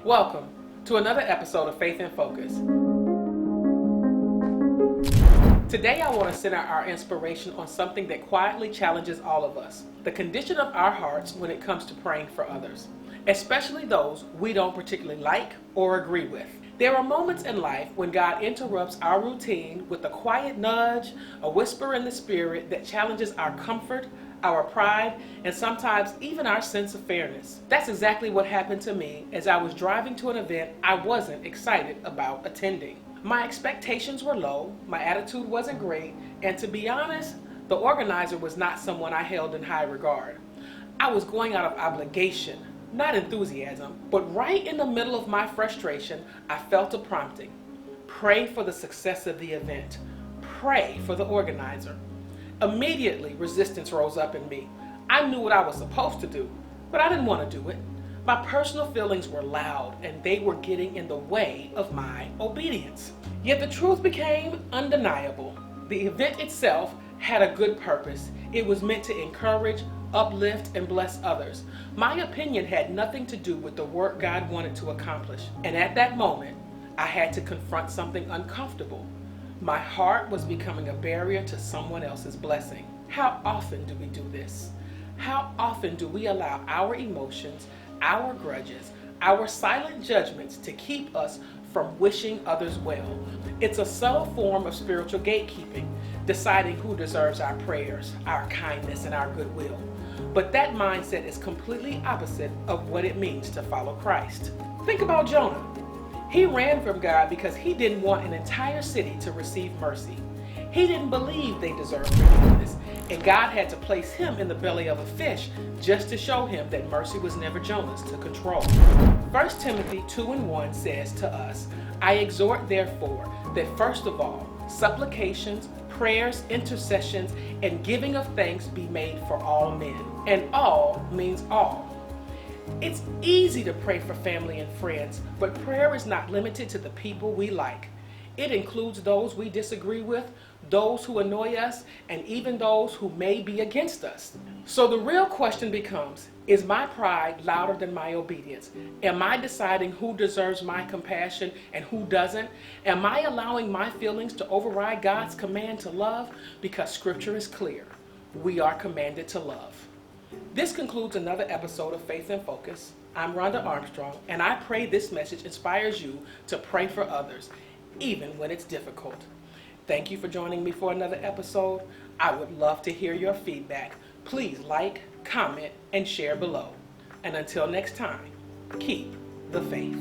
Welcome to another episode of Faith in Focus. Today I want to center our inspiration on something that quietly challenges all of us: the condition of our hearts when it comes to praying for others, especially those we don't particularly like or agree with. There are moments in life when God interrupts our routine with a quiet nudge, a whisper in the spirit that challenges our comfort, our pride, and sometimes even our sense of fairness. That's exactly what happened to me as I was driving to an event I wasn't excited about attending. My expectations were low, my attitude wasn't great, and to be honest, the organizer was not someone I held in high regard. I was going out of obligation, not enthusiasm, but right in the middle of my frustration, I felt a prompting. Pray for the success of the event. Pray for the organizer. Immediately, resistance rose up in me. I knew what I was supposed to do, but I didn't want to do it. My personal feelings were loud, and they were getting in the way of my obedience. Yet the truth became undeniable. The event itself had a good purpose. It was meant to encourage, uplift, and bless others. My opinion had nothing to do with the work God wanted to accomplish. And at that moment, I had to confront something uncomfortable. My heart was becoming a barrier to someone else's blessing. How often do we do this? How often do we allow our emotions, our grudges, our silent judgments to keep us from wishing others well? It's a subtle form of spiritual gatekeeping, deciding who deserves our prayers, our kindness, and our goodwill. But that mindset is completely opposite of what it means to follow Christ. Think about Jonah. He ran from God because he didn't want an entire city to receive mercy. He didn't believe they deserved forgiveness, and God had to place him in the belly of a fish just to show him that mercy was never Jonah's to control. 1 Timothy 2:1 says to us, "I exhort therefore that first of all, supplications, prayers, intercessions, and giving of thanks be made for all men." And all means all. It's easy to pray for family and friends, but prayer is not limited to the people we like. It includes those we disagree with, those who annoy us, and even those who may be against us. So the real question becomes, is my pride louder than my obedience? Am I deciding who deserves my compassion and who doesn't? Am I allowing my feelings to override God's command to love? Because Scripture is clear. We are commanded to love. This concludes another episode of Faith in Focus. I'm Rhonda Armstrong, and I pray this message inspires you to pray for others, even when it's difficult. Thank you for joining me for another episode. I would love to hear your feedback. Please like, comment, and share below. And until next time, keep the faith.